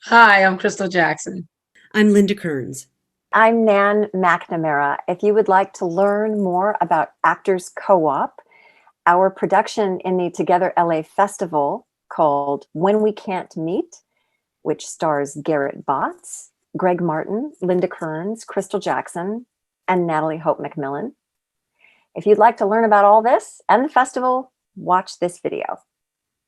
Hi, I'm Crystal Jackson. I'm Linda Kerns. I'm Nan McNamara. If you would like to learn more about Actors Co-op, our production in the Together LA Festival called When We Can't Meet, which stars Garrett Botts, Greg Martin, Linda Kearns, Crystal Jackson, and Natalie Hope McMillan. If you'd like to learn about all this and the festival, watch this video.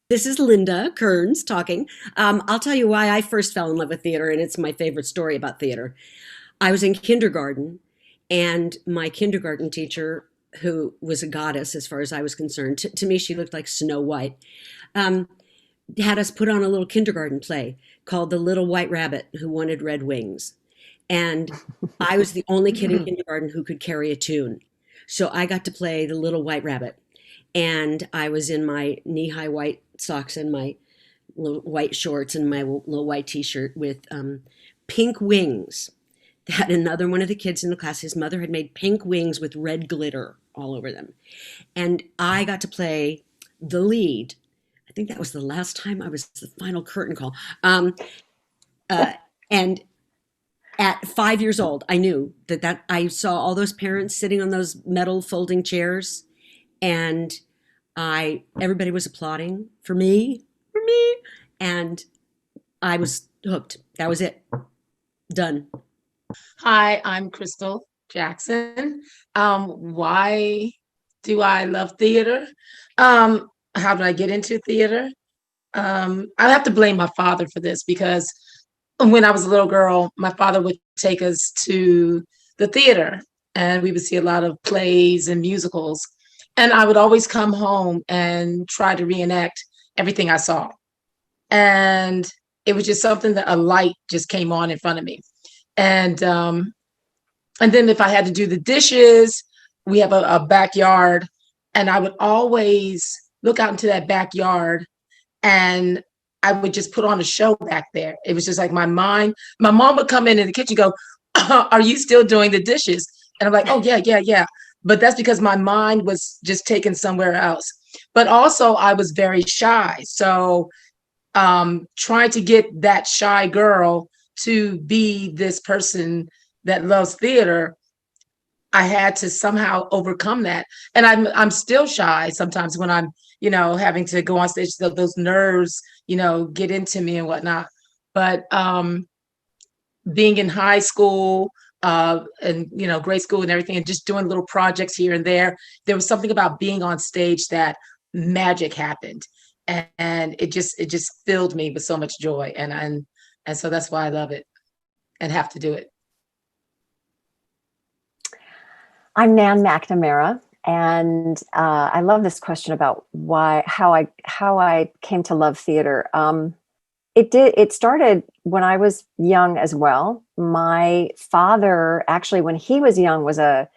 This is Linda Kearns talking. I'll tell you why I first fell in love with theater, and it's my favorite story about theater. I was in kindergarten, and my kindergarten teacher, who was a goddess as far as I was concerned, to me, she looked like Snow White, um, had us put on a little kindergarten play called The Little White Rabbit Who Wanted Red Wings. And I was the only kid in kindergarten who could carry a tune. So I got to play the Little White Rabbit. And I was in my knee-high white socks and my little white shorts and my little white t-shirt with pink wings. That another one of the kids in the class, his mother had made pink wings with red glitter all over them. And I got to play the lead. I think that was the last time I was the final curtain call. Uh, and at 5 years old, I knew that I saw all those parents sitting on those metal folding chairs, and I everybody was applauding for me, and I was hooked. That was it. Done. Hi, I'm Crystal Jackson. Why do I love theater? How did I get into theater? I have to blame my father for this because when I was a little girl, my father would take us to the theater and we would see a lot of plays and musicals. And I would always come home and try to reenact everything I saw. And it was just something that a light just came on in front of me. And and then if I had to do the dishes, we have a backyard, and I would always look out into that backyard and I would just put on a show back there. It was just like my mind. My mom would come in the kitchen, and go, "Are you still doing the dishes?" And I'm like, "Oh yeah, yeah, yeah." But that's because my mind was just taken somewhere else. But also, I was very shy, so trying to get that shy girl to be this person that loves theater, I had to somehow overcome that. And I'm still shy sometimes when I'm, having to go on stage. Those nerves, get into me and whatnot. But being in high school and grade school and everything, and just doing little projects here and there was something about being on stage that magic happened, and it just filled me with so much joy, and so that's why I love it and have to do it. I'm Nan McNamara, and I love this question about how I came to love theater. It started when I was young as well. My father, actually, when he was young, was a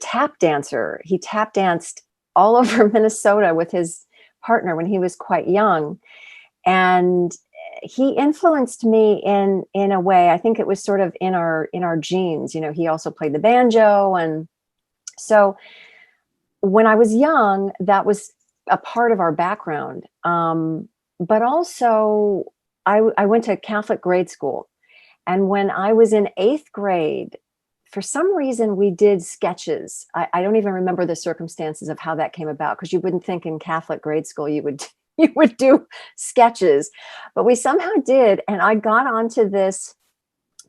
tap dancer. He tap danced all over Minnesota with his partner when he was quite young, and he influenced me in a way. I think it was sort of in our genes. He also played the banjo, and so when I was young, that was a part of our background. But also, I went to Catholic grade school. And when I was in eighth grade, for some reason, we did sketches. I don't even remember the circumstances of how that came about, because you wouldn't think in Catholic grade school you would you would do sketches, but we somehow did. And I got onto this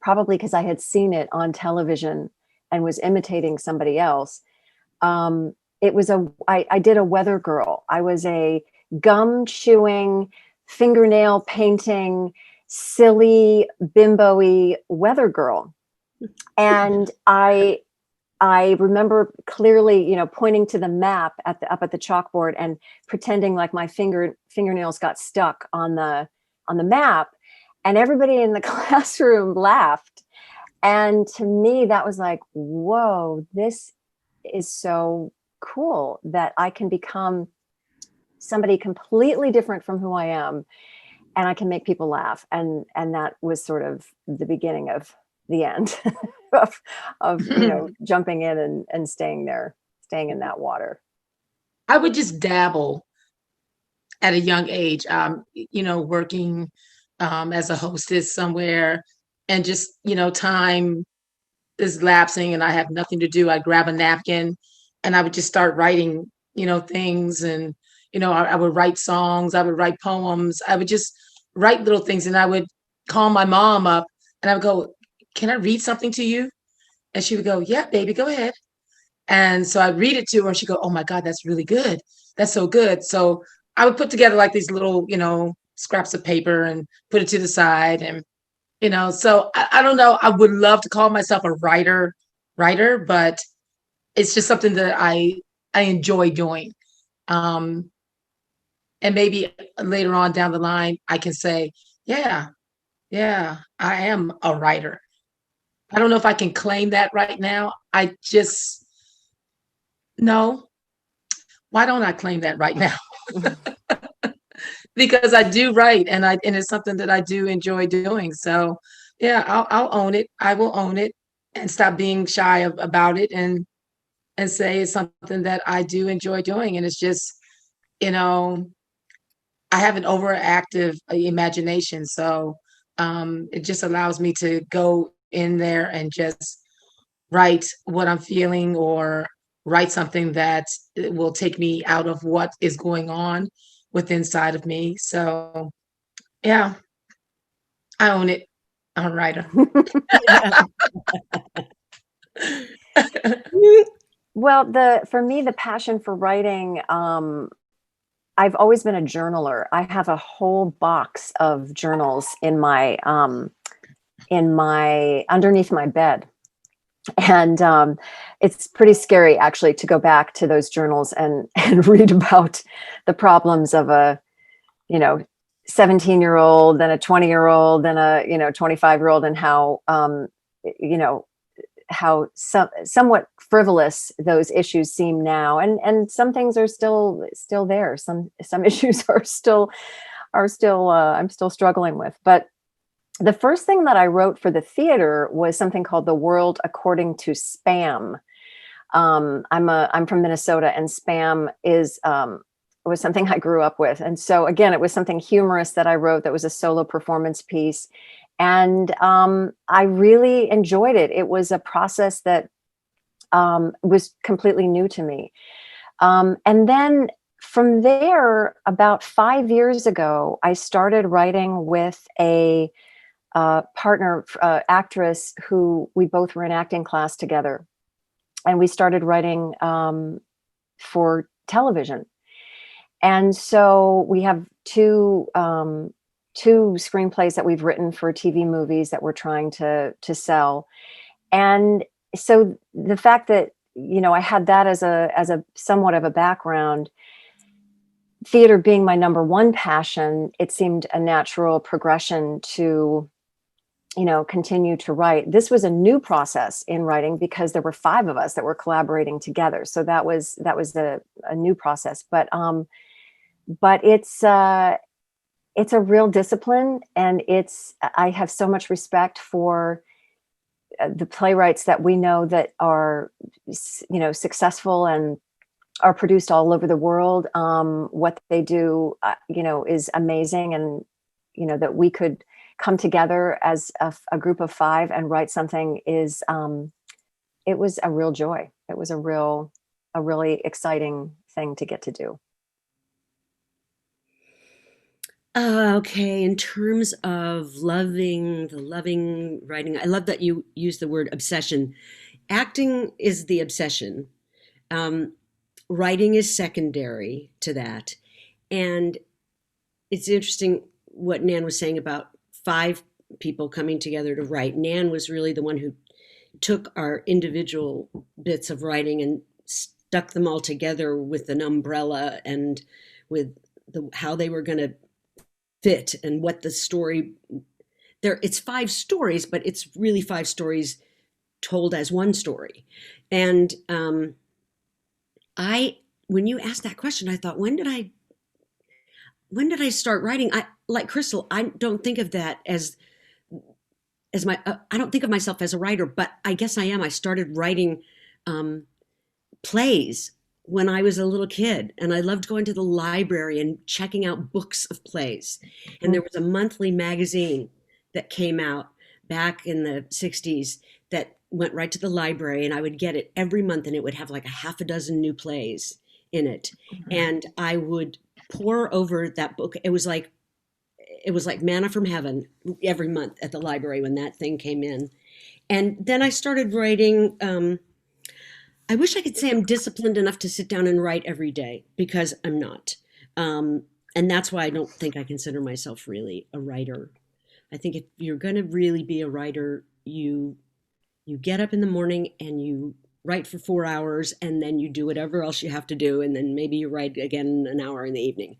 probably because I had seen it on television and was imitating somebody else. It was I did a weather girl. I was a gum chewing, fingernail painting, silly, bimbo-y weather girl. And I remember clearly, pointing to the map up at the chalkboard and pretending like my fingernails got stuck on the map, and everybody in the classroom laughed. And to me, that was like, whoa, this is so cool that I can become somebody completely different from who I am, and I can make people laugh. And that was sort of the beginning of the end of jumping in and staying there, staying in that water. I would just dabble at a young age, working as a hostess somewhere, and just, time is lapsing and I have nothing to do, I'd grab a napkin and I would just start writing, things. And, I would write songs, I would write poems, I would just write little things. And I would call my mom up and I would go, "Can I read something to you?" And she would go, "Yeah, baby, go ahead." And so I'd read it to her and she'd go, "Oh my God, that's really good. That's so good." So I would put together like these little, scraps of paper and put it to the side. And so I don't know. I would love to call myself a writer, but it's just something that I enjoy doing. Um, and maybe later on down the line, I can say, yeah, yeah, I am a writer. I don't know if I can claim that right now. I just no. Why don't I claim that right now? Because I do write, and it's something that I do enjoy doing. So yeah, I'll own it. I will own it and stop being shy about it, and say it's something that I do enjoy doing. And it's just, you know, I have an overactive imagination. So it just allows me to go in there and just write what I'm feeling, or write something that will take me out of what is going on with inside of me. So yeah, I own it. I'm a writer. Well, for me, the passion for writing, I've always been a journaler. I have a whole box of journals in my underneath my bed. And it's pretty scary, actually, to go back to those journals and read about the problems of a, 17-year-old and a 20-year-old and a, 25-year-old, and how, you know, somewhat frivolous those issues seem now. And some things are still there. Some issues are still I'm still struggling with. But the first thing that I wrote for the theater was something called The World According to Spam. I'm from Minnesota, and Spam was something I grew up with. And so again, it was something humorous that I wrote that was a solo performance piece. And I really enjoyed it. It was a process that was completely new to me. And then from there, about 5 years ago, I started writing with a partner, actress, who we both were in acting class together. And we started writing for television. And so we have two screenplays that we've written for TV movies that we're trying to sell. And so the fact that, I had that as a somewhat of a background, theater being my number one passion, it seemed a natural progression to, continue to write. This was a new process in writing because there were 5 of us that were collaborating together. So that was a new process. But it's a real discipline, and I have so much respect for the playwrights that we know that are, successful and are produced all over the world. What they do, is amazing. And, that we could come together as a group of 5 and write something it was a real joy. It was a really exciting thing to get to do. Okay, in terms of loving writing, I love that you use the word obsession. Acting is the obsession. Writing is secondary to that. And it's interesting what Nan was saying about 5 people coming together to write. Nan was really the one who took our individual bits of writing and stuck them all together with an umbrella and with how they were going to fit and what the story there. It's 5 stories, but it's really 5 stories told as one story. And when you asked that question, I thought, when did I start writing? I, like Crystal, I don't think of that as my, I don't think of myself as a writer, but I guess I am. I started writing plays when I was a little kid, and I loved going to the library and checking out books of plays. And there was a monthly magazine that came out back in the 60s that went right to the library, and I would get it every month, and it would have like a half a dozen new plays in it. And I would pore over that book. It was like manna from heaven every month at the library when that thing came in. And then I started writing. I wish I could say I'm disciplined enough to sit down and write every day, because I'm not. And that's why I don't think I consider myself really a writer. I think if you're going to really be a writer, you get up in the morning and you write for 4 hours, and then you do whatever else you have to do, and then maybe you write again an hour in the evening.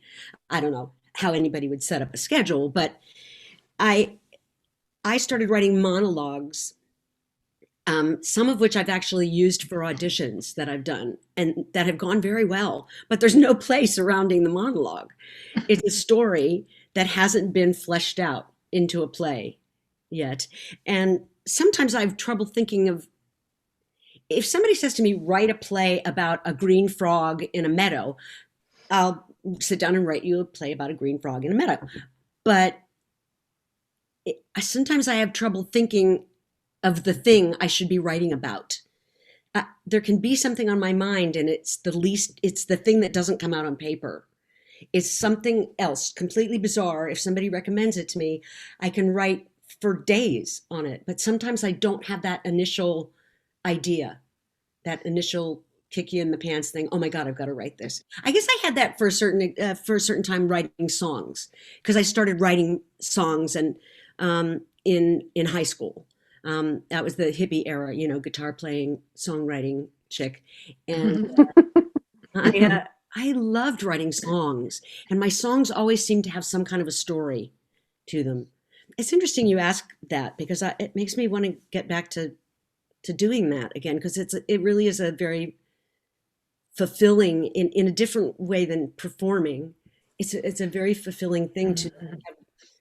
I don't know how anybody would set up a schedule, but I started writing monologues, some of which I've actually used for auditions that I've done and that have gone very well, but there's no play surrounding the monologue. It's a story that hasn't been fleshed out into a play yet. And sometimes I have trouble thinking of, if somebody says to me, write a play about a green frog in a meadow, I'll sit down and write you a play about a green frog in a meadow. But sometimes I have trouble thinking of the thing I should be writing about. There can be something on my mind, and it's the thing that doesn't come out on paper. It's something else, completely bizarre. If somebody recommends it to me, I can write for days on it. But sometimes I don't have that initial idea, that initial kick you in the pants thing. Oh my God, I've got to write this. I guess I had that for a certain time writing songs, because I started writing songs and in high school. That was the hippie era, guitar playing, songwriting chick. And I loved writing songs, and my songs always seemed to have some kind of a story to them. It's interesting you ask that, because it makes me want to get back to doing that again, because it really is a very fulfilling, in a different way than performing. It's a very fulfilling thing to have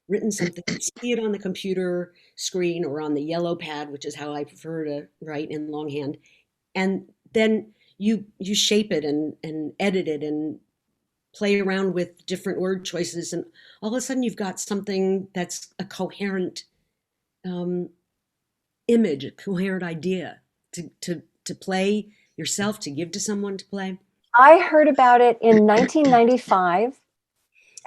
written something, see it on the computer screen or on the yellow pad, which is how I prefer to write in longhand, and then you shape it and edit it and play around with different word choices, and all of a sudden you've got something that's a coherent image, a coherent idea to play yourself, to give to someone to play. I heard about it in 1995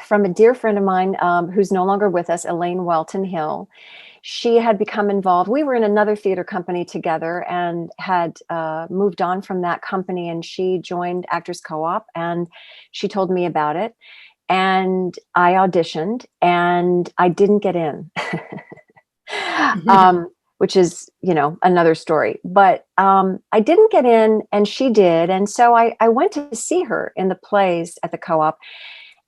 from a dear friend of mine who's no longer with us, Elaine Welton Hill. She had become involved. We were in another theater company together and had moved on from that company, and she joined Actors Co-op, and she told me about it. And I auditioned, and I didn't get in, which is, another story. But I didn't get in, and she did. And so I went to see her in the plays at the Co-op.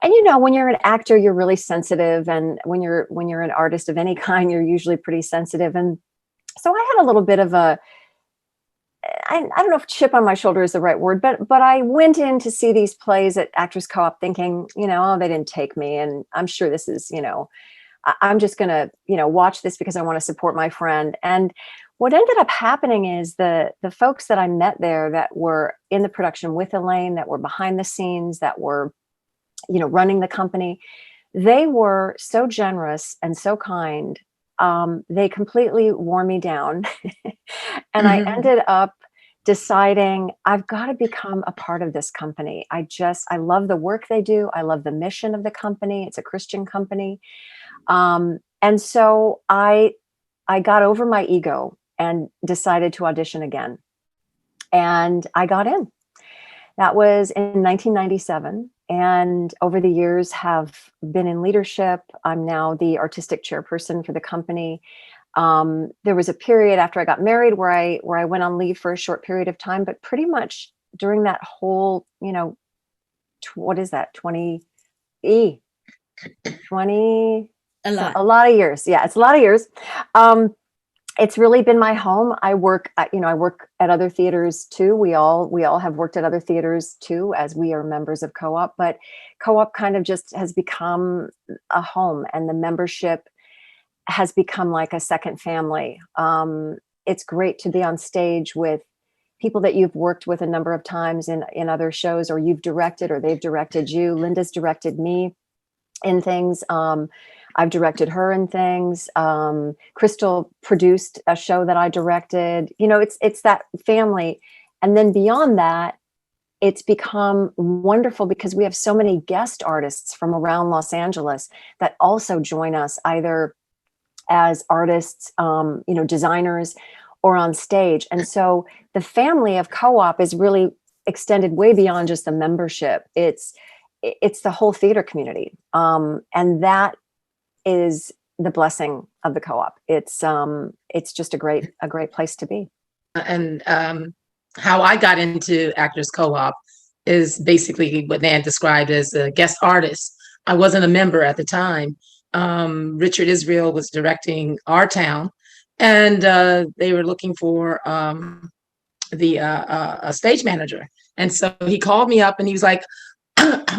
And when you're an actor, you're really sensitive, and when you're an artist of any kind, you're usually pretty sensitive. And so I had a little bit of I don't know if chip on my shoulder is the right word, but I went in to see these plays at Actors Co-op thinking, oh, they didn't take me, and I'm sure this is, I'm just gonna, watch this because I want to support my friend. And what ended up happening is the folks that I met there that were in the production with Elaine, that were behind the scenes, that were running the company, they were so generous and so kind. They completely wore me down. And I ended up deciding I've got to become a part of this company. I love the work they do. I love the mission of the company. It's a Christian company. And so I got over my ego and decided to audition again. And I got in. That was in 1997. And over the years have been in leadership. I'm now the artistic chairperson for the company. There was a period after I got married where I went on leave for a short period of time, but pretty much during that whole, what is that? 20, a lot of years. Yeah, it's a lot of years. It's really been my home. I work at other theaters too. We all have worked at other theaters too, as we are members of Co-op, but Co-op kind of just has become a home, and the membership has become like a second family. It's great to be on stage with people that you've worked with a number of times in other shows, or you've directed, or they've directed you. Linda's directed me in things. I've directed her in things. Crystal produced a show that I directed. You know, it's that family. And then beyond that, it's become wonderful because we have so many guest artists from around Los Angeles that also join us either as artists, designers, or on stage. And so the family of Co-op is really extended way beyond just the membership. It's the whole theater community. And that is the blessing of the Co-op. It's just a great place to be. And how I got into Actors Co-op is basically what Nan described as a guest artist. I wasn't a member at the time. Richard Israel was directing Our Town, and they were looking for a stage manager. And so he called me up and he was like,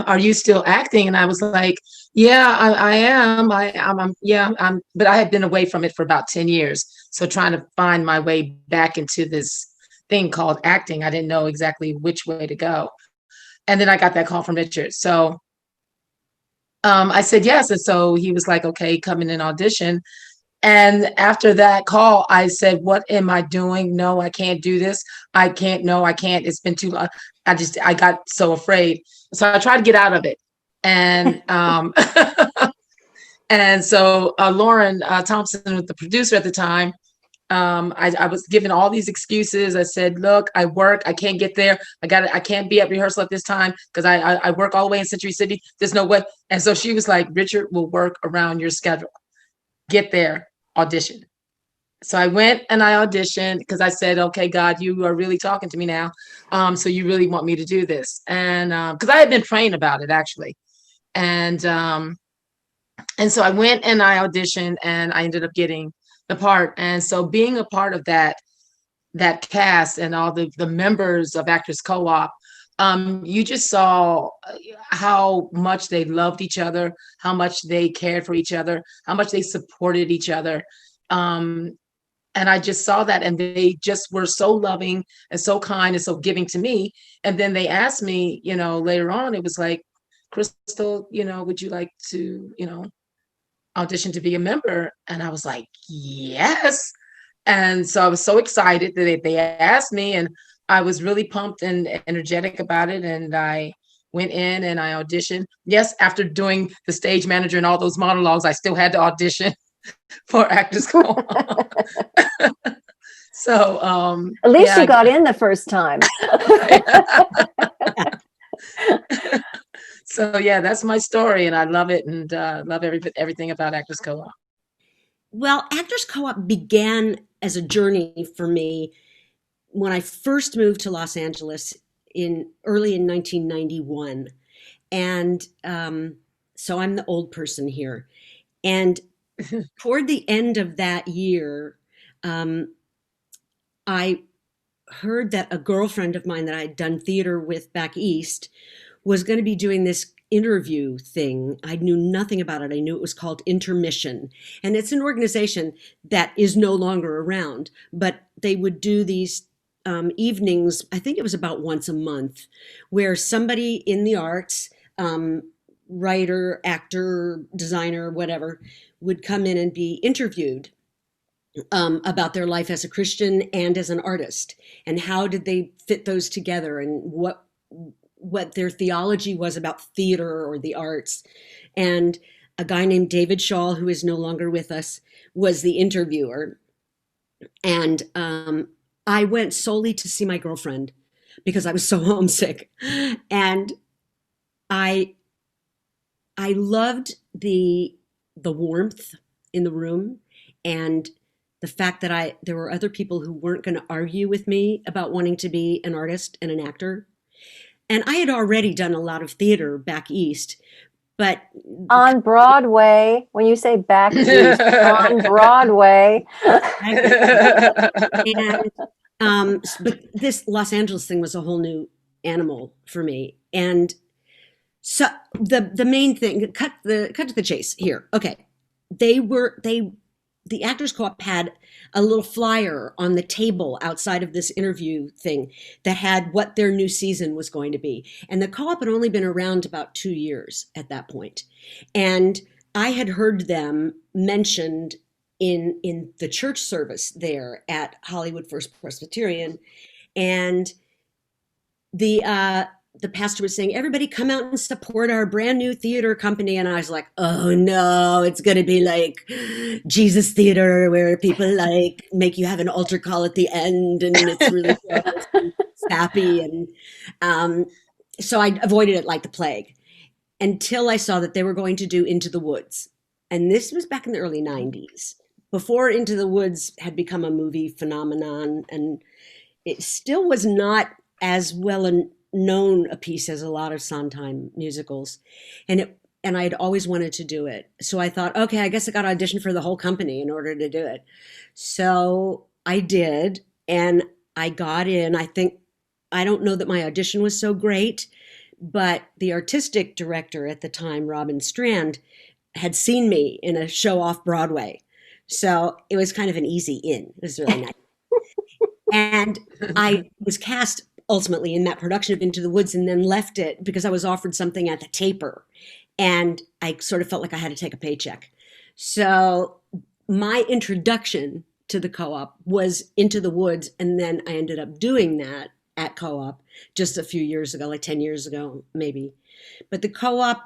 "Are you still acting?" And I was like, "Yeah, I am. But I had been away from it for about 10 years. So trying to find my way back into this thing called acting, I didn't know exactly which way to go. And then I got that call from Richard. So I said yes. And so he was like, "Okay, come in and audition." And after that call, I said, "What am I doing? No, I can't do this. I can't. No, I can't. It's been too long." I got so afraid. So I tried to get out of it. And and so Lauren Thompson was the producer at the time. I was given all these excuses. I said, "Look, I work. I can't get there. I can't be at rehearsal at this time because I work all the way in Century City. There's no way." And so she was like, "Richard will work around your schedule. Get there, audition." So I went and I auditioned because I said, "Okay, God, you are really talking to me now. So you really want me to do this?" And because I had been praying about it actually. And so I went and I auditioned and I ended up getting the part. And so being a part of that cast and all the members of Actors Co-op, you just saw how much they loved each other, how much they cared for each other, how much they supported each other. And I just saw that, and they just were so loving and so kind and so giving to me. And then they asked me, later on, it was like, "Crystal, would you like to, audition to be a member?" And I was like, "Yes." And so I was so excited that they asked me, and I was really pumped and energetic about it. And I went in and I auditioned. Yes, after doing the stage manager and all those monologues, I still had to audition for Actors Co-op. So at least you got in the first time. So yeah, that's my story, and I love it, and love everything about Actors Co-op. Well, Actors Co-op began as a journey for me when I first moved to Los Angeles early in 1991. And so I'm the old person here. And toward the end of that year, I heard that a girlfriend of mine that I'd done theater with back east was going to be doing this interview thing. I knew nothing about it. I knew it was called Intermission. And it's an organization that is no longer around, but they would do these evenings, I think it was about once a month, where somebody in the arts, writer, actor, designer, whatever, would come in and be interviewed about their life as a Christian and as an artist, and how did they fit those together, and what their theology was about theater or the arts. And a guy named David Shaw, who is no longer with us, was the interviewer. And I went solely to see my girlfriend because I was so homesick. And I loved the warmth in the room, and the fact that there were other people who weren't going to argue with me about wanting to be an artist and an actor. And I had already done a lot of theater back east, but on Broadway, when you say back east, on Broadway. And but this Los Angeles thing was a whole new animal for me. And so the main thing, cut to the chase here. Okay. They the Actors Co-op had a little flyer on the table outside of this interview thing that had what their new season was going to be. And the co-op had only been around about 2 years at that point. And I had heard them mentioned in the church service there at Hollywood First Presbyterian. And the pastor was saying, everybody come out and support our brand new theater company. And I was like, oh no, it's going to be like Jesus Theater where people like make you have an altar call at the end and it's really gross and sappy. And so I avoided it like the plague until I saw that they were going to do Into the Woods. And this was back in the early 90s, before Into the Woods had become a movie phenomenon. And it still was not as well known a piece as a lot of Sondheim musicals, and I had always wanted to do it. So I thought, okay, I guess I got to audition for the whole company in order to do it. So I did, and I got in. I don't know that my audition was so great, but the artistic director at the time, Robin Strand, had seen me in a show off Broadway. So it was kind of an easy in. It was really nice. And I was cast ultimately in that production of Into the Woods and then left it because I was offered something at the Taper. And I sort of felt like I had to take a paycheck. So my introduction to the co-op was Into the Woods. And then I ended up doing that at co-op just a few years ago, like 10 years ago, maybe. But the co-op,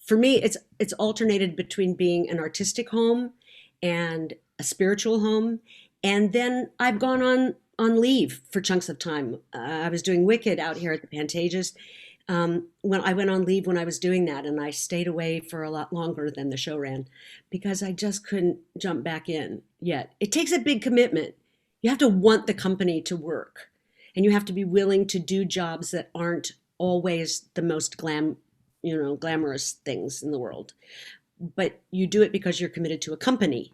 for me, it's alternated between being an artistic home and a spiritual home. And then I've gone on leave for chunks of time. I was doing Wicked out here at the Pantages when I went on leave when I was doing that, and I stayed away for a lot longer than the show ran because I just couldn't jump back in yet. It takes a big commitment. You have to want the company to work, and you have to be willing to do jobs that aren't always the most glamorous things in the world. But you do it because you're committed to a company.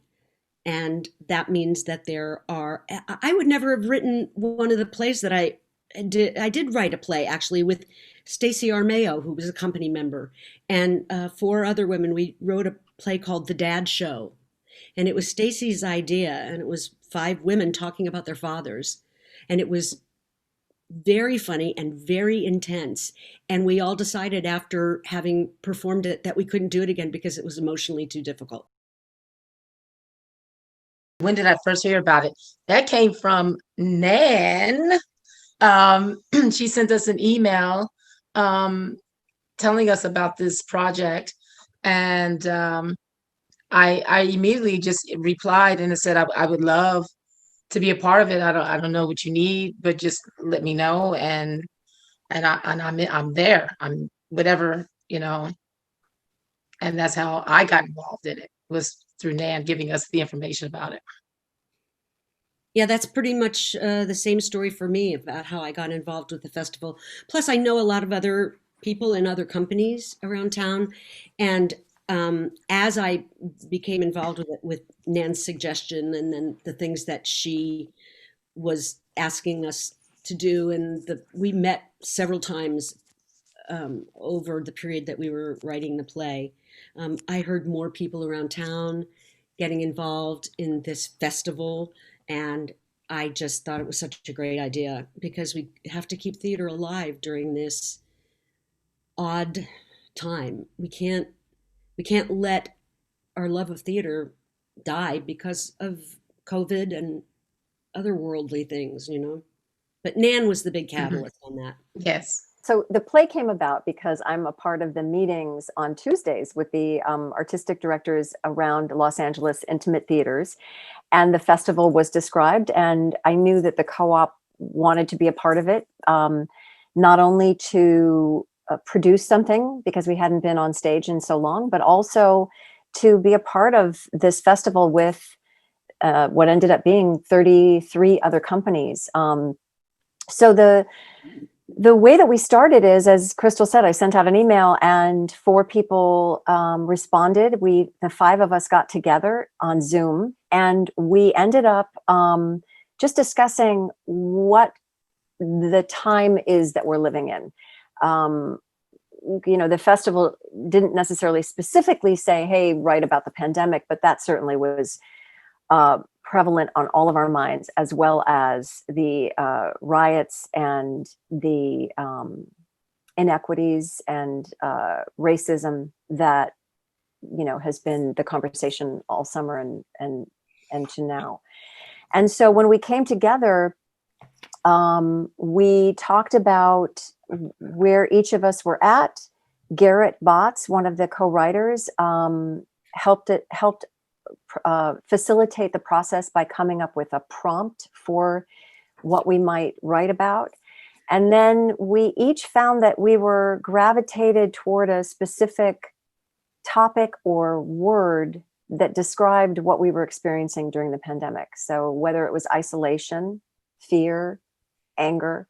And that means that I would never have written one of the plays that I did. I did write a play actually with Stacey Armeo, who was a company member, and 4 other women. We wrote a play called The Dad Show. And it was Stacey's idea. And it was 5 women talking about their fathers. And it was very funny and very intense. And we all decided after having performed it that we couldn't do it again because it was emotionally too difficult. When did I first hear about it? That came from Nan. She sent us an email telling us about this project. And I immediately just replied and said, I would love to be a part of it. I don't know what you need, but just let me know. And I'm there. I'm whatever, and that's how I got involved in it, was through Nan giving us the information about it. Yeah, that's pretty much the same story for me about how I got involved with the festival. Plus, I know a lot of other people in other companies around town. And as I became involved with it, with Nan's suggestion and then the things that she was asking us to do, and we met several times over the period that we were writing the play. I heard more people around town getting involved in this festival, and I just thought it was such a great idea because we have to keep theater alive during this odd time. We can't let our love of theater die because of COVID and other worldly things, But Nan was the big catalyst on that. Yes. So the play came about because I'm a part of the meetings on Tuesdays with the artistic directors around Los Angeles intimate theaters. And the festival was described, and I knew that the co-op wanted to be a part of it, not only to produce something because we hadn't been on stage in so long, but also to be a part of this festival with what ended up being 33 other companies. So the way that we started is, as Crystal said, I sent out an email and 4 people responded. The 5 of us got together on Zoom, and we ended up just discussing what the time is that we're living in. The festival didn't necessarily specifically say, hey, write about the pandemic, but that certainly was prevalent on all of our minds, as well as the riots and the inequities and racism that has been the conversation all summer and to now. And so when we came together, we talked about where each of us were at. Garrett Botts, one of the co-writers, helped facilitate the process by coming up with a prompt for what we might write about. And then we each found that we were gravitated toward a specific topic or word that described what we were experiencing during the pandemic. So whether it was isolation, fear, anger,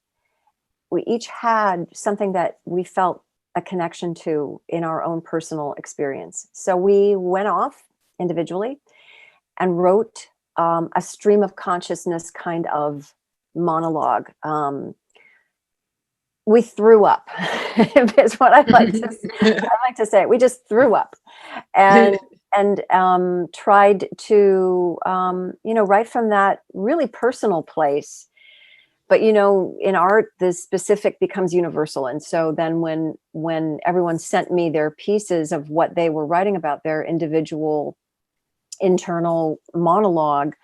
we each had something that we felt a connection to in our own personal experience. So we went off individually and wrote a stream of consciousness kind of monologue. We threw up, is what I like to say. We just threw up, and tried to write from that really personal place. But in art, the specific becomes universal, and so then when everyone sent me their pieces of what they were writing about, their individual internal monologue,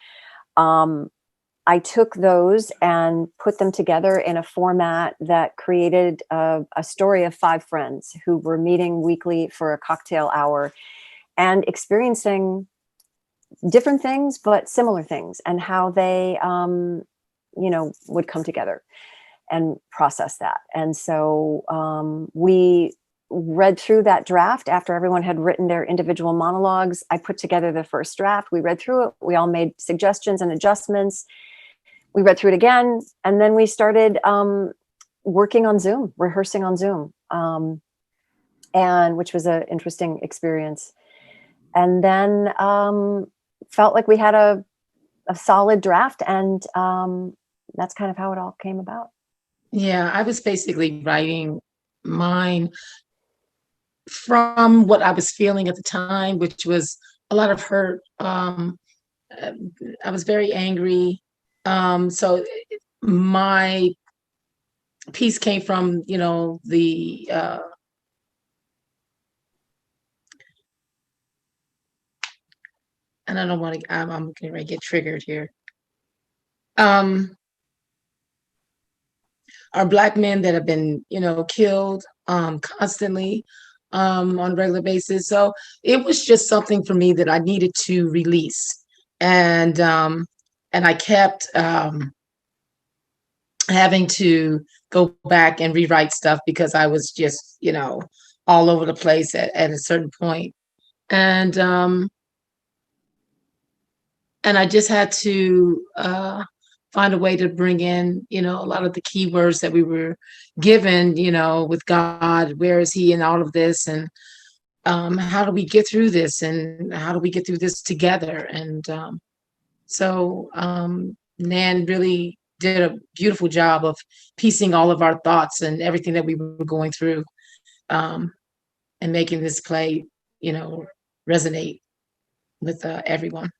I took those and put them together in a format that created a story of 5 friends who were meeting weekly for a cocktail hour and experiencing different things, but similar things, and how they, would come together and process that. And so we read through that draft after everyone had written their individual monologues. I put together the first draft. We read through it. We all made suggestions and adjustments. We read through it again, and then we started working on Zoom, rehearsing on Zoom, and which was an interesting experience. And then felt like we had a solid draft, and that's kind of how it all came about. Yeah, I was basically writing mine from what I was feeling at the time, which was a lot of hurt. I was very angry. So my piece came from, the and I don't want to, I'm getting ready to get triggered here. Are Black men that have been, killed constantly on a regular basis. So it was just something for me that I needed to release. And I kept having to go back and rewrite stuff because I was just, all over the place at a certain point. And I just had to find a way to bring in, a lot of the keywords that we were given, with God, where is he in all of this? And how do we get through this? And how do we get through this together? And so Nan really did a beautiful job of piecing all of our thoughts and everything that we were going through, and making this play, resonate with everyone.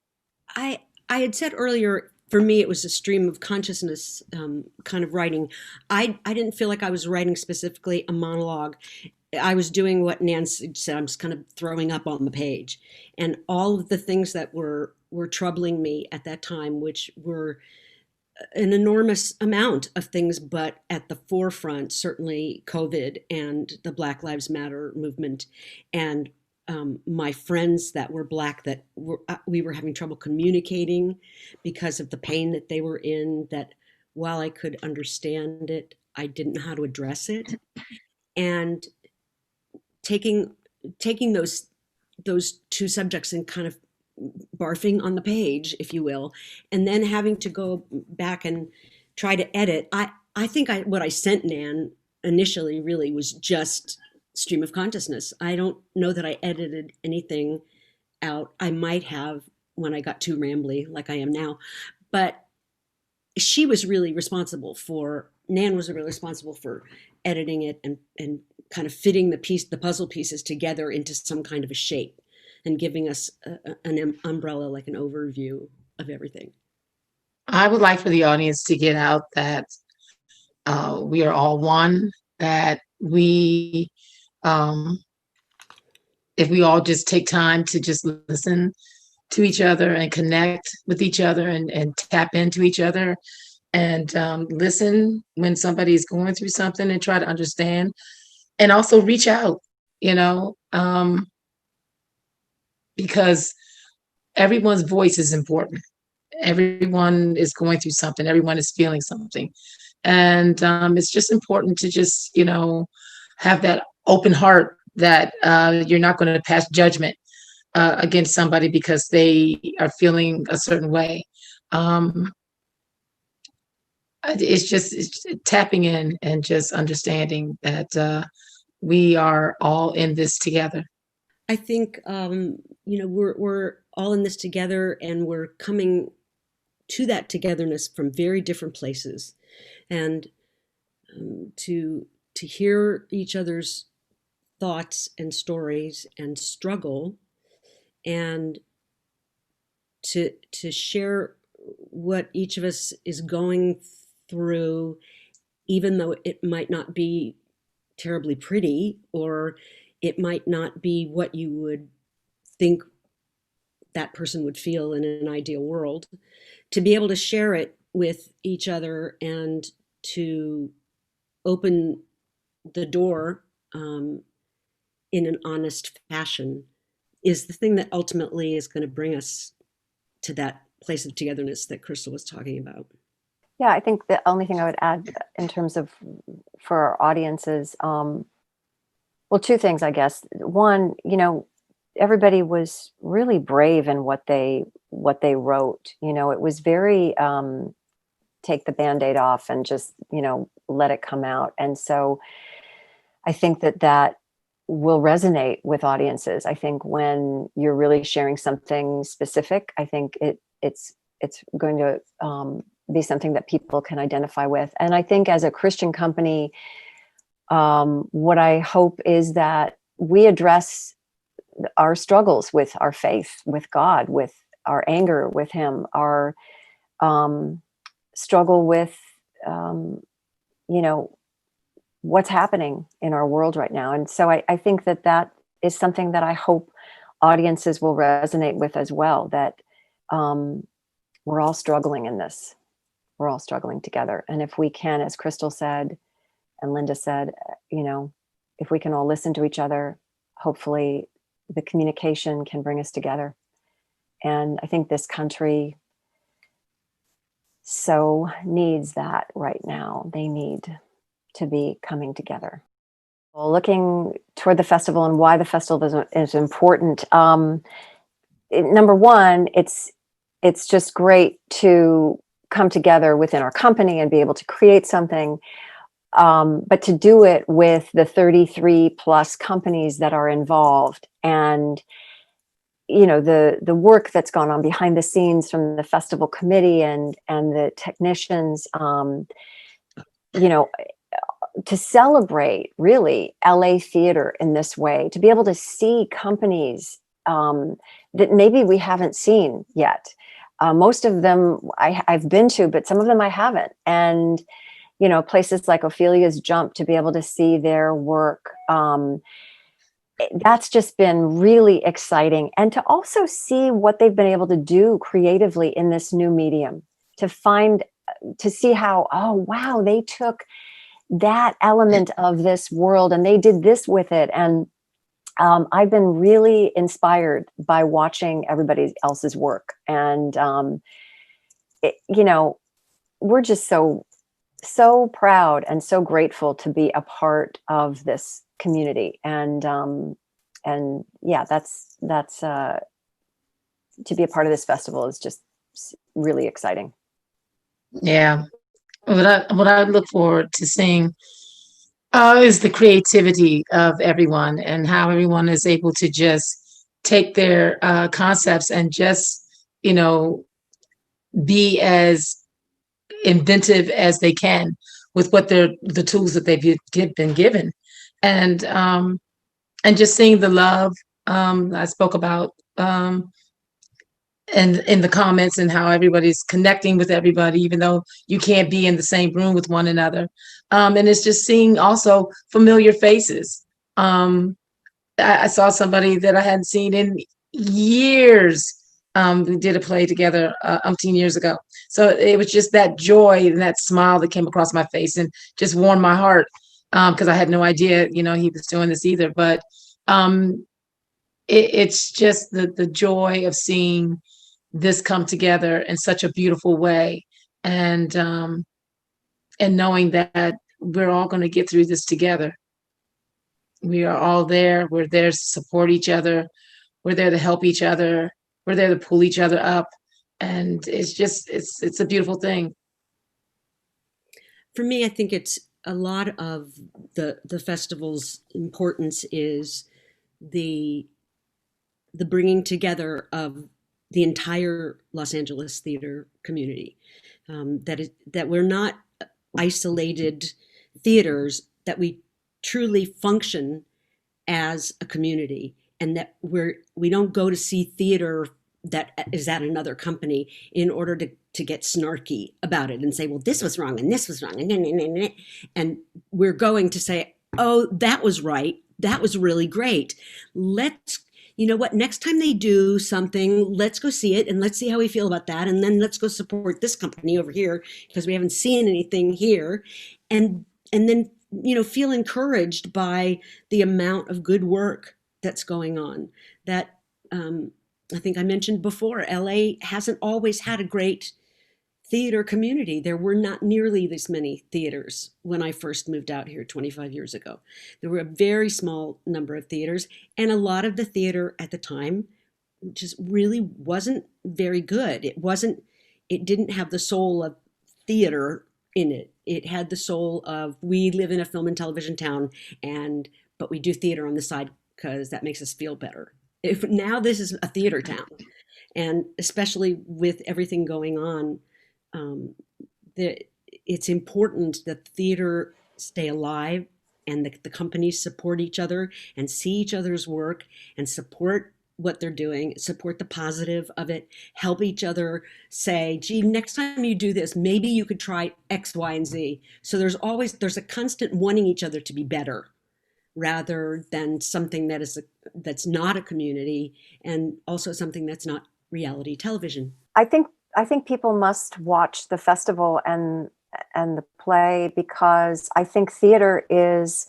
I had said earlier, for me, it was a stream of consciousness kind of writing. I didn't feel like I was writing specifically a monologue. I was doing what Nancy said. I'm just kind of throwing up on the page, and all of the things that were troubling me at that time, which were an enormous amount of things, but at the forefront, certainly COVID and the Black Lives Matter movement, and my friends that were Black that we were having trouble communicating because of the pain that they were in, that while I could understand it, I didn't know how to address it. And taking those 2 subjects and kind of barfing on the page, if you will, and then having to go back and try to edit. I think what I sent Nan initially really was just stream of consciousness. I don't know that I edited anything out. I might have when I got too rambly like I am now, but she was really responsible for, Nan was really responsible for editing it and kind of fitting the puzzle pieces together into some kind of a shape and giving us an umbrella, like an overview of everything? I would like for the audience to get out that we are all one, that um, if we all just take time to just listen to each other and connect with each other and tap into each other and listen when somebody's going through something and try to understand and also reach out, you know, because everyone's voice is important. Everyone is going through something, everyone is feeling something. And it's just important to just, have that open heart that you're not going to pass judgment against somebody because they are feeling a certain way. Um, it's tapping in and just understanding that we are all in this together. I think we're all in this together, and we're coming to that togetherness from very different places, and to hear each other's thoughts and stories and struggle, and to share what each of us is going through, even though it might not be terribly pretty, or it might not be what you would think that person would feel in an ideal world, to be able to share it with each other and to open the door in an honest fashion is the thing that ultimately is going to bring us to that place of togetherness that Crystal was talking about. Yeah, I think the only thing I would add in terms of for our audiences, well, two things, I guess. One, everybody was really brave in what they wrote. It was very take the Band-Aid off and just, let it come out. And so I think that will resonate with audiences. I think when you're really sharing something specific, I think it's going to be something that people can identify with. And I think as a Christian company, what I hope is that we address our struggles with our faith, with God, with our anger with Him, our struggle with, what's happening in our world right now. And so I think that is something that I hope audiences will resonate with as well, that we're all struggling in this. We're all struggling together. And if we can, as Crystal said, and Linda said, if we can all listen to each other, hopefully the communication can bring us together. And I think this country so needs that right now. They need to be coming together. Well, looking toward the festival and why the festival is important. Number one, it's just great to come together within our company and be able to create something. But to do it with the 33 plus companies that are involved, and the work that's gone on behind the scenes from the festival committee and the technicians, to celebrate really LA theater in this way, to be able to see companies that maybe we haven't seen yet. Most of them I've been to, but some of them I haven't. And places like Ophelia's Jump, to be able to see their work, that's just been really exciting. And to also see what they've been able to do creatively in this new medium, to see how, oh, wow, they took that element of this world and they did this with it. And I've been really inspired by watching everybody else's work. And, we're just so proud and so grateful to be a part of this community. And yeah, that's to be a part of this festival is just really exciting. Yeah. What I look forward to seeing is the creativity of everyone and how everyone is able to just take their concepts and just, be as inventive as they can with the tools that they've been given. And just seeing the love I spoke about and in the comments and how everybody's connecting with everybody, even though you can't be in the same room with one another. And it's just seeing also familiar faces. I saw somebody that I hadn't seen in years. We did a play together umpteen years ago. So it was just that joy and that smile that came across my face and just warmed my heart, because I had no idea, he was doing this either. But um, it's just the joy of seeing this come together in such a beautiful way, and knowing that we're all going to get through this together. We are all there. We're there to support each other. We're there to help each other. We're there to pull each other up. And it's a beautiful thing. For me, I think it's a lot of the festival's importance is the bringing together of the entire Los Angeles theater community. That we're not isolated theaters, that we truly function as a community, and that we don't go to see theater that is at another company in order to get snarky about it and say, well, this was wrong and this was wrong, and we're going to say, oh, that was right, that was really great. Let's, you know what, next time they do something, let's go see it and let's see how we feel about that, and then let's go support this company over here because we haven't seen anything here, and then feel encouraged by the amount of good work that's going on. That I think I mentioned before, LA hasn't always had a great theater community. There were not nearly this many theaters when I first moved out here 25 years ago. There were a very small number of theaters, and a lot of the theater at the time just really wasn't very good. It didn't have the soul of theater in it. It had the soul of, we live in a film and television town, but we do theater on the side because that makes us feel better. Now this is a theater town, and especially with everything going on, it's important that theater stay alive, and the companies support each other and see each other's work and support what they're doing, support the positive of it, help each other say, gee, next time you do this, maybe you could try X, Y, and Z. So there's a constant wanting each other to be better, rather than something that's not a community, and also something that's not reality television. I think people must watch the festival and the play, because I think theater is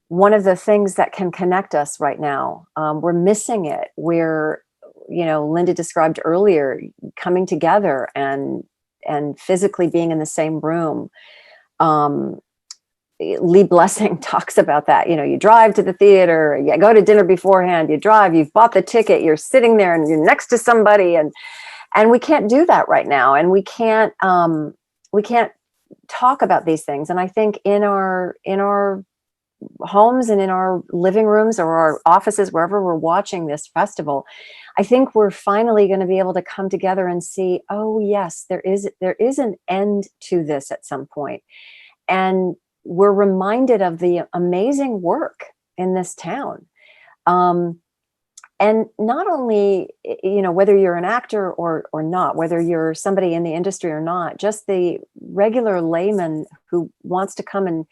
one of the things that can connect us right now. We're missing it. Linda described earlier, coming together and physically being in the same room. Lee Blessing talks about that. You drive to the theater, you go to dinner beforehand, you drive, you've bought the ticket, you're sitting there and you're next to somebody, and we can't do that right now. And we can't talk about these things. And I think in our homes and in our living rooms or our offices, wherever we're watching this festival, I think we're finally going to be able to come together and see, oh yes, there is an end to this at some point. And we're reminded of the amazing work in this town. And not only, whether you're an actor or not, whether you're somebody in the industry or not, just the regular layman who wants to come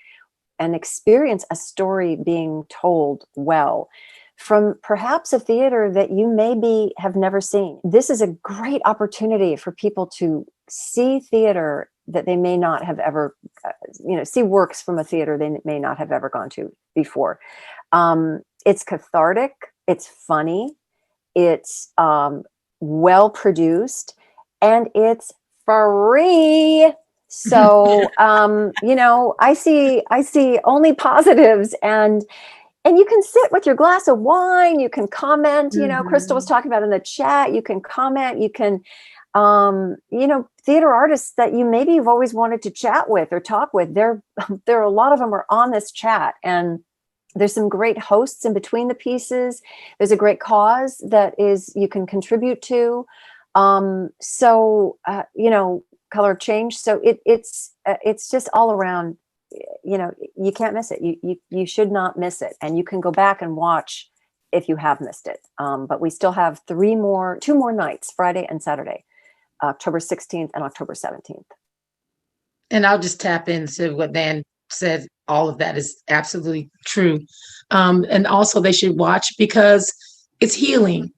and experience a story being told well from perhaps a theater that you maybe have never seen. This is a great opportunity for people to see theater that they may not have ever, see works from a theater they may not have ever gone to before. It's cathartic, it's funny, it's well produced, and it's free. So, I see only positives, and you can sit with your glass of wine, you can comment, Crystal was talking about in the chat, you can comment, you can, theater artists that you've always wanted to chat with or talk with, there are a lot of them are on this chat, and there's some great hosts in between the pieces. There's a great cause that you can contribute to. Color of Change. So it's just all around, you can't miss it. You should not miss it. And you can go back and watch if you have missed it. But we still have two more nights, Friday and Saturday, October 16th and October 17th. And I'll just tap into what Dan said. All of that is absolutely true. And also they should watch because it's healing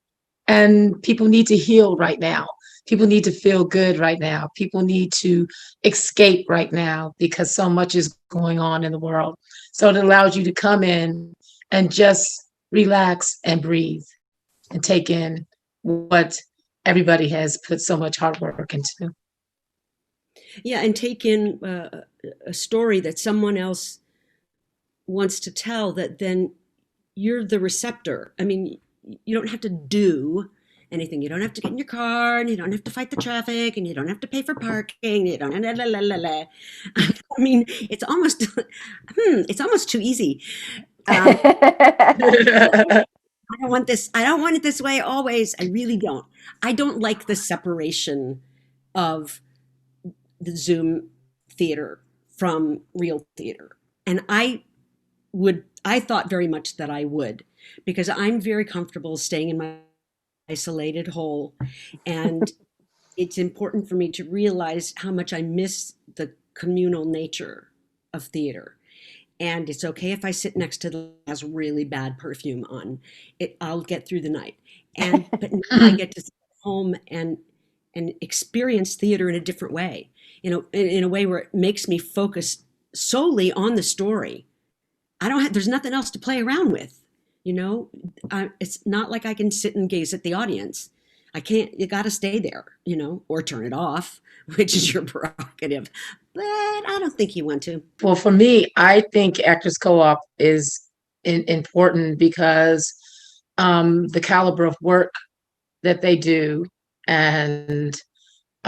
and people need to heal right now. People need to feel good right now. People need to escape right now because so much is going on in the world. So it allows you to come in and just relax and breathe and take in what everybody has put so much hard work into. Yeah, and take in a story that someone else wants to tell, that then you're the receptor. I mean, you don't have to do anything. You don't have to get in your car, and you don't have to fight the traffic, and you don't have to pay for parking. You don't. I mean, it's almost too easy. I don't want this. I don't want it this way always. I really don't. I don't like the separation of the Zoom theater from real theater. And I thought very much that I would, because I'm very comfortable staying in my isolated hole. And it's important for me to realize how much I miss the communal nature of theater. And it's okay if I sit next to the has really bad perfume on. I'll get through the night. But now I get to sit home and experience theater in a different way. In a way where it makes me focus solely on the story. There's nothing else to play around with. It's not like I can sit and gaze at the audience. I can't. You got to stay there, or turn it off, which is your prerogative. But I don't think you want to. Well, for me, I think Actors Co-op is important because the caliber of work that they do and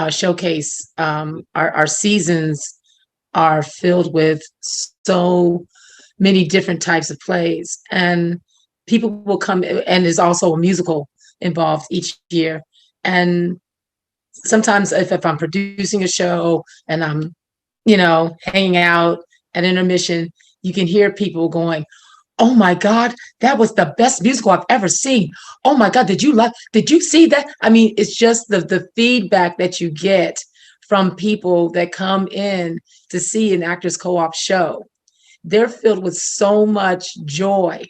showcase our seasons are filled with so many different types of plays, and people will come, and there's also a musical involved each year. And sometimes if I'm producing a show and I'm hanging out at intermission, you can hear people going, "Oh my God, that was the best musical I've ever seen. Oh my God, did you see that?" I mean, it's just the feedback that you get from people that come in to see an Actors Co-op show. They're filled with so much joy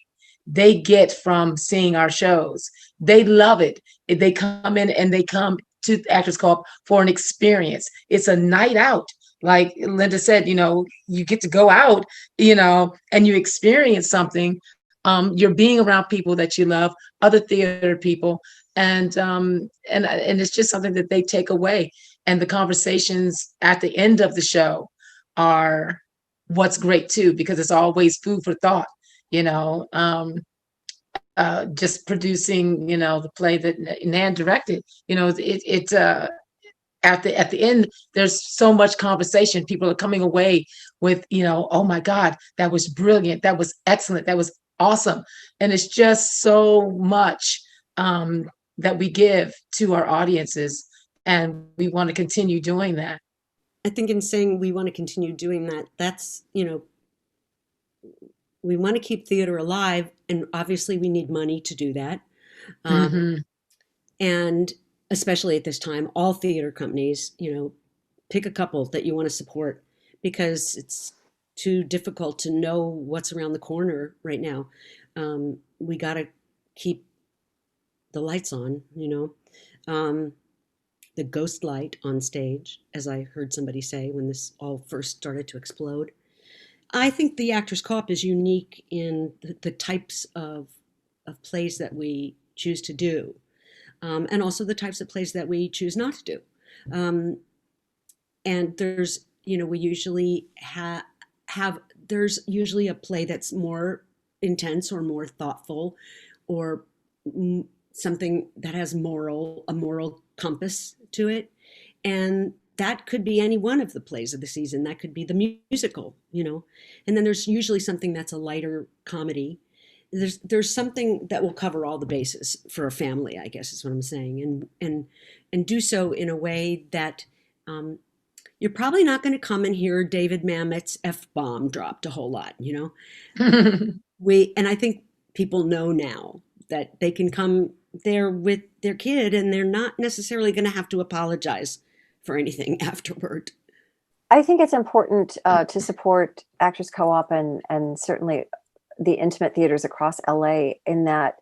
they get from seeing our shows. They love it. They come in and they come to Actors Co-op for an experience. It's a night out. Like Linda said, you get to go out, and you experience something. You're being around people that you love, other theater people, and it's just something that they take away. And the conversations at the end of the show are what's great too, because it's always food for thought. Just producing, the play that Nan directed. At the end, there's so much conversation. People are coming away with, "Oh my God, that was brilliant. That was excellent. That was awesome." And it's just so much that we give to our audiences, and we want to continue doing that. I think in saying we want to continue doing that, that's, we want to keep theater alive, and obviously we need money to do that. And especially at this time, all theater companies, pick a couple that you want to support, because it's too difficult to know what's around the corner right now. We got to keep the lights on, the ghost light on stage, as I heard somebody say when this all first started to explode. I think the Actors Co-op is unique in the types of plays that we choose to do. And also the types of plays that we choose not to do. And there's, we usually there's usually a play that's more intense or more thoughtful, or something that has a moral compass to it. And that could be any one of the plays of the season. That could be the musical, and then there's usually something that's a lighter comedy. There's something that will cover all the bases for a family, I guess is what I'm saying, and do so in a way that you're probably not going to come and hear David Mamet's F-bomb dropped a whole lot, and I think people know now that they can come there with their kid and they're not necessarily going to have to apologize for anything afterward. I think it's important to support Actors Co-op and certainly the intimate theaters across LA in that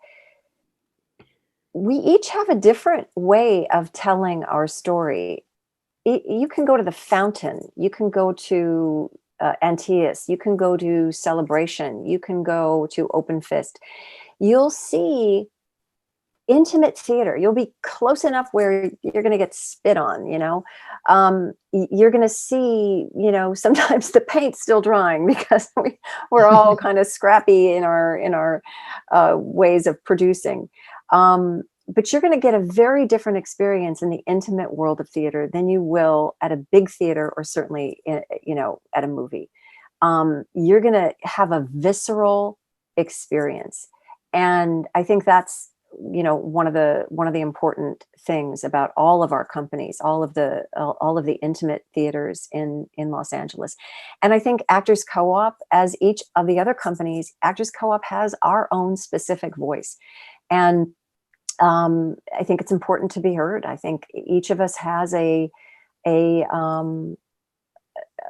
we each have a different way of telling our story. You can go to the Fountain, you can go to Antaeus, you can go to Celebration, you can go to Open Fist. You'll see intimate theater. You'll be close enough where you're going to get spit on, you know. You're going to see, you know, sometimes the paint's still drying because we're all kind of scrappy in our ways of producing. But you're going to get a very different experience in the intimate world of theater than you will at a big theater or certainly, you know, at a movie. You're going to have a visceral experience. And I think that's, you know, one of the important things about all of our companies, all of the intimate theaters in Los Angeles. And I think Actors Co-op, as each of the other companies, Actors Co-op has our own specific voice. And I think it's important to be heard. I think each of us has a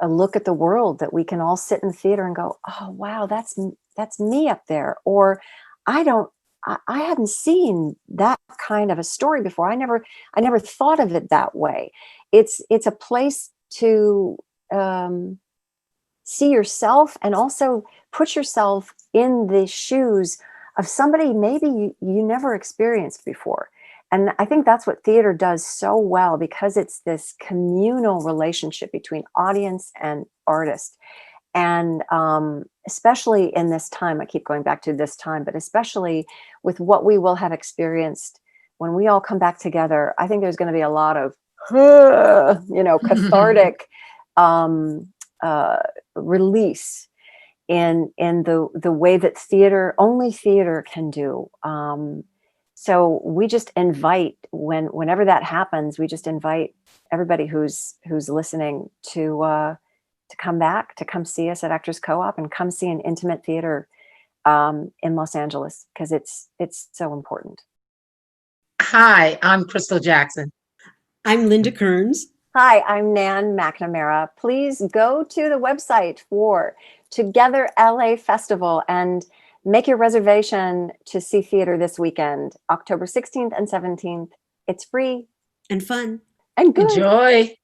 look at the world that we can all sit in the theater and go, oh, wow, that's me up there. Or I hadn't seen that kind of a story before. I never thought of it that way. It's a place to see yourself and also put yourself in the shoes of somebody maybe you never experienced before. And I think that's what theater does so well, because it's this communal relationship between audience and artist. And especially in this time, I keep going back to this time, but especially with what we will have experienced when we all come back together, I think there's going to be a lot of, you know, cathartic release in the way that only theater can do. So we just invite, whenever that happens, we just invite everybody who's listening to come back, to come see us at Actors Co-op and come see an intimate theater in Los Angeles, because it's so important. Hi, I'm Crystal Jackson. I'm Linda Kerns. Hi, I'm Nan McNamara. Please go to the website for Together LA Festival and make your reservation to see theater this weekend, October 16th and 17th. It's free And fun. and good. Enjoy.